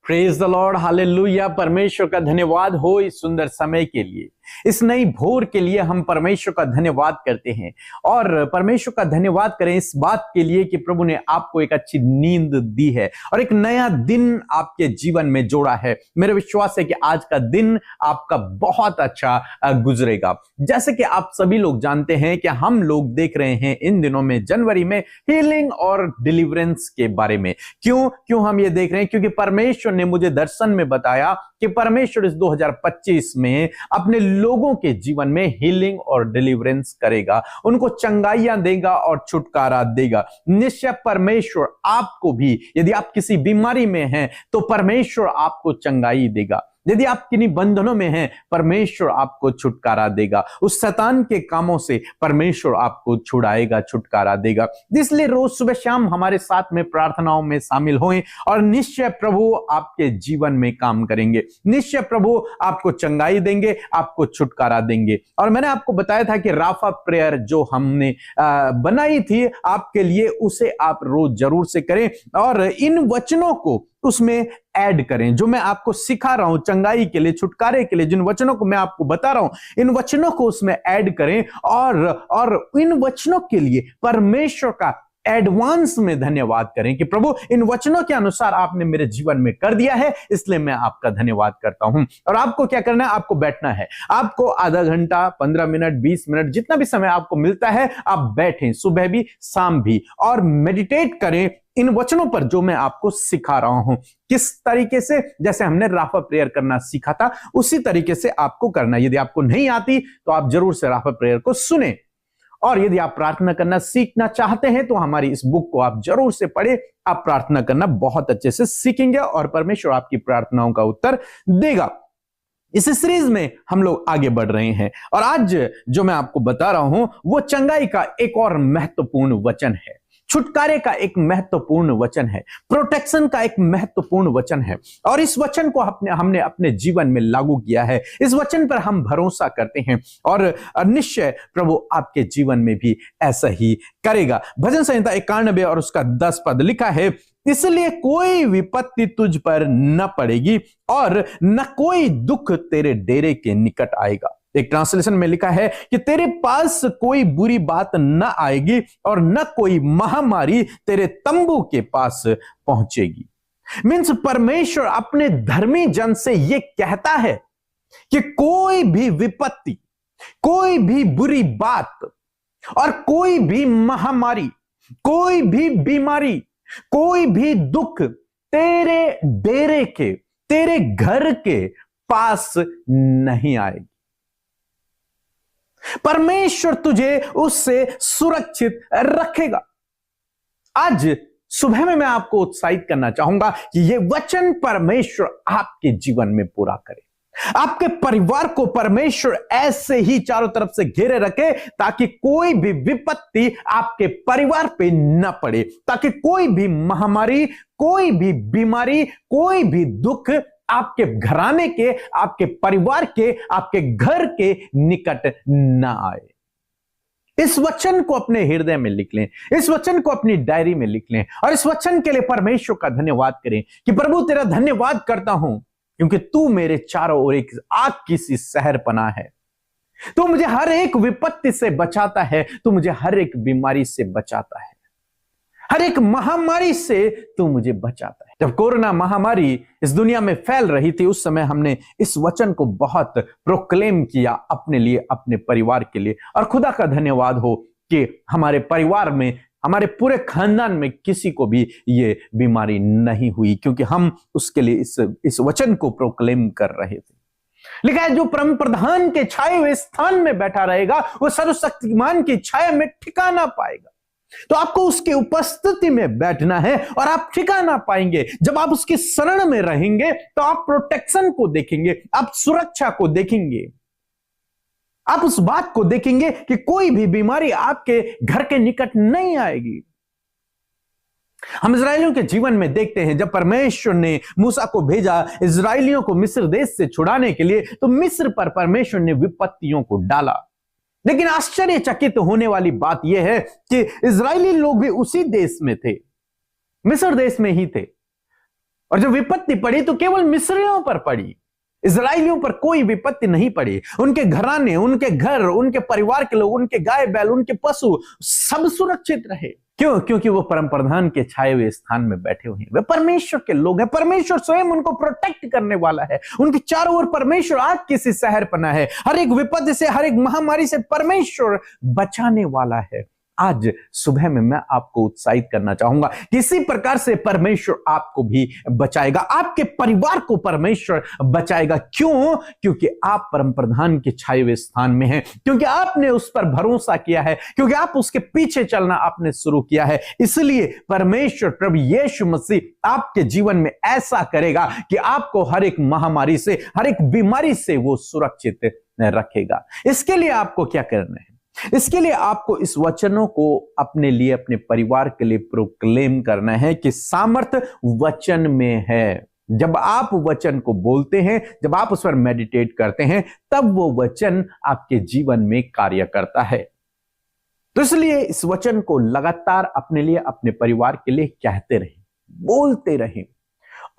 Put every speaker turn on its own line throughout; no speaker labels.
Praise the Lord, hallelujah. परमेश्वर का धन्यवाद हो इस सुंदर समय के लिए, इस नई भोर के लिए हम परमेश्वर का धन्यवाद करते हैं। और परमेश्वर का धन्यवाद करें इस बात के लिए कि प्रभु ने आपको एक अच्छी नींद दी है और एक नया दिन आपके जीवन में जोड़ा है। मेरा विश्वास है कि आज का दिन आपका बहुत अच्छा गुजरेगा। जैसे कि आप सभी लोग जानते हैं कि हम लोग देख रहे हैं इन दिनों में जनवरी में हीलिंग और डिलीवरेंस के बारे में। क्यों हम ये देख रहे हैं? क्योंकि परमेश्वर ने मुझे दर्शन में बताया कि परमेश्वर इस 2025 में अपने लोगों के जीवन में हीलिंग और डिलीवरेंस करेगा, उनको चंगाइयां देगा और छुटकारा देगा। निश्चय परमेश्वर आपको भी, यदि आप किसी बीमारी में हैं तो परमेश्वर आपको चंगाई देगा। यदि आप किन्हीं बंधनों में हैं, परमेश्वर आपको छुटकारा देगा। उस शैतान के कामों से परमेश्वर आपको छुड़ाएगा, छुटकारा देगा। इसलिए रोज सुबह शाम हमारे साथ में प्रार्थनाओं में शामिल हों और निश्चय प्रभु आपके जीवन में काम करेंगे। निश्चय प्रभु आपको चंगाई देंगे, आपको छुटकारा देंगे। और मैंने आपको बताया था कि राफा प्रेयर जो हमने बनाई थी आपके लिए, उसे आप रोज जरूर से करें और इन वचनों को उसमें ऐड करें। जो मैं आपको सिखा रहा हूं चंगाई के लिए, छुटकारे के लिए, जिन वचनों को मैं आपको बता रहा हूं, इन वचनों को उसमें ऐड करें और इन वचनों के लिए परमेश्वर का एडवांस में धन्यवाद करें कि प्रभु इन वचनों के अनुसार आपने मेरे जीवन में कर दिया है, इसलिए मैं आपका धन्यवाद करता हूं। और आपको क्या करना है? आपको बैठना है। आपको आधा घंटा, 15 मिनट, 20 मिनट, जितना भी समय आपको मिलता है, आप बैठें, सुबह भी शाम भी, और मेडिटेट करें इन वचनों पर जो मैं आपको सिखा रहा हूं। किस तरीके से? जैसे हमने राफा प्रेयर करना सीखा था उसी तरीके से आपको करना। यदि आपको नहीं आती तो आप जरूर से राफा प्रेयर को सुने। और यदि आप प्रार्थना करना सीखना चाहते हैं तो हमारी इस बुक को आप जरूर से पढ़ें। आप प्रार्थना करना बहुत अच्छे से सीखेंगे और परमेश्वर आपकी प्रार्थनाओं का उत्तर देगा। इस सीरीज में हम लोग आगे बढ़ रहे हैं और आज जो मैं आपको बता रहा हूं वो चंगाई का एक और महत्वपूर्ण वचन है, छुटकारे का एक महत्वपूर्ण वचन है, प्रोटेक्शन का एक महत्वपूर्ण वचन है। और इस वचन को हमने अपने जीवन में लागू किया है। इस वचन पर हम भरोसा करते हैं और निश्चय प्रभु आपके जीवन में भी ऐसा ही करेगा। भजन संहिता 91 और उसका 10 पद लिखा है, इसलिए कोई विपत्ति तुझ पर न पड़ेगी और न कोई दुख तेरे डेरे के निकट आएगा। एक ट्रांसलेशन में लिखा है कि तेरे पास कोई बुरी बात न आएगी और न कोई महामारी तेरे तंबू के पास पहुंचेगी। मीन्स परमेश्वर अपने धर्मी जन से यह कहता है कि कोई भी विपत्ति, कोई भी बुरी बात और कोई भी महामारी, कोई भी बीमारी, कोई भी दुख तेरे डेरे के, तेरे घर के पास नहीं आएगी। परमेश्वर तुझे उससे सुरक्षित रखेगा। आज सुबह में मैं आपको उत्साहित करना चाहूंगा कि यह वचन परमेश्वर आपके जीवन में पूरा करे। आपके परिवार को परमेश्वर ऐसे ही चारों तरफ से घेरे रखे ताकि कोई भी विपत्ति आपके परिवार पे न पड़े, ताकि कोई भी महामारी, कोई भी बीमारी, कोई भी दुख आपके घराने के, आपके परिवार के, आपके घर के निकट न आए। इस वचन को अपने हृदय में लिख लें, इस वचन को अपनी डायरी में लिख लें और इस वचन के लिए परमेश्वर का धन्यवाद करें कि प्रभु तेरा धन्यवाद करता हूं क्योंकि तू मेरे चारों ओर एक आग की सी शहर पना है। तू मुझे हर एक विपत्ति से बचाता है, तू मुझे हर एक बीमारी से बचाता है, हर एक महामारी से तू मुझे बचाता है। जब कोरोना महामारी इस दुनिया में फैल रही थी उस समय हमने इस वचन को बहुत प्रोक्लेम किया अपने लिए, अपने परिवार के लिए। और खुदा का धन्यवाद हो कि हमारे परिवार में, हमारे पूरे खानदान में किसी को भी ये बीमारी नहीं हुई, क्योंकि हम उसके लिए इस वचन को प्रोक्लेम कर रहे थे। लिखा है, जो परम प्रधान के छाए हुए स्थान में बैठा रहेगा वो सर्वशक्तिमान की छाया में ठिकाना पाएगा। तो आपको उसकी उपस्थिति में बैठना है और आप ठिकाना पाएंगे। जब आप उसकी शरण में रहेंगे तो आप प्रोटेक्शन को देखेंगे, आप सुरक्षा को देखेंगे, आप उस बात को देखेंगे कि कोई भी बीमारी आपके घर के निकट नहीं आएगी। हम इजरायलियों के जीवन में देखते हैं, जब परमेश्वर ने मूसा को भेजा इजरायलियों को मिस्र देश से छुड़ाने के लिए, तो मिस्र पर परमेश्वर ने विपत्तियों को डाला। लेकिन आश्चर्यचकित होने वाली बात यह है कि इजरायली लोग भी उसी देश में थे, मिस्र देश में ही थे। और जब विपत्ति पड़ी तो केवल मिस्रियों पर पड़ी, इजराइलियों पर कोई विपत्ति नहीं पड़ी। उनके घराने, उनके घर, उनके परिवार के लोग, उनके गाय बैल, उनके पशु सब सुरक्षित रहे। क्यों? क्योंकि वो परम प्रधान के छाए हुए स्थान में बैठे हुए हैं। वे परमेश्वर के लोग हैं। परमेश्वर स्वयं उनको प्रोटेक्ट करने वाला है। उनके चारों ओर परमेश्वर आग की सी शहर बना है। हर एक विपत्ति से, हर एक महामारी से परमेश्वर बचाने वाला है। आज सुबह में मैं आपको उत्साहित करना चाहूंगा, किसी प्रकार से परमेश्वर आपको भी बचाएगा, आपके परिवार को परमेश्वर बचाएगा। क्यों? क्योंकि आप परम प्रधान के छाए हुए स्थान में हैं, क्योंकि आपने उस पर भरोसा किया है, क्योंकि आप उसके पीछे चलना आपने शुरू किया है। इसलिए परमेश्वर प्रभु यीशु मसीह आपके जीवन में ऐसा करेगा कि आपको हर एक महामारी से, हर एक बीमारी से वो सुरक्षित रखेगा। इसके लिए आपको क्या करना है? इसके लिए आपको इस वचनों को अपने लिए, अपने परिवार के लिए प्रोक्लेम करना है कि सामर्थ वचन में है। जब आप वचन को बोलते हैं, जब आप उस पर मेडिटेट करते हैं, तब वो वचन आपके जीवन में कार्य करता है। तो इसलिए इस वचन को लगातार अपने लिए, अपने परिवार के लिए कहते रहें, बोलते रहें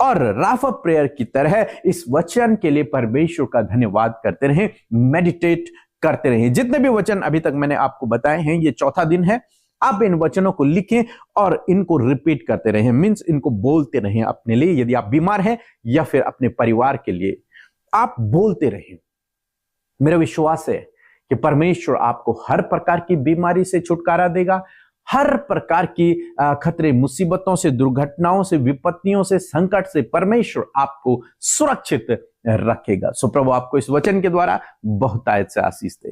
और राफ ऑफ प्रेयर की तरह इस वचन के लिए परमेश्वर का धन्यवाद करते रहें, मेडिटेट करते रहें। जितने भी वचन अभी तक मैंने आपको बताए हैं, ये चौथा दिन है। आप इन वचनों को लिखें और इनको रिपीट करते रहें, मींस इनको बोलते रहें अपने लिए। यदि आप बीमार हैं या फिर अपने परिवार के लिए, आप बोलते रहें। मेरा विश्वास है कि परमेश्वर आपको हर प्रकार की बीमारी से छुटकारा देगा, हर प्रकार की खतरे, मुसीबतों से, दुर्घटनाओं से, विपत्तियों से, संकट से परमेश्वर आपको सुरक्षित रखेगा। सो प्रभु आपको इस वचन के द्वारा बहुतायत से आशीष दे।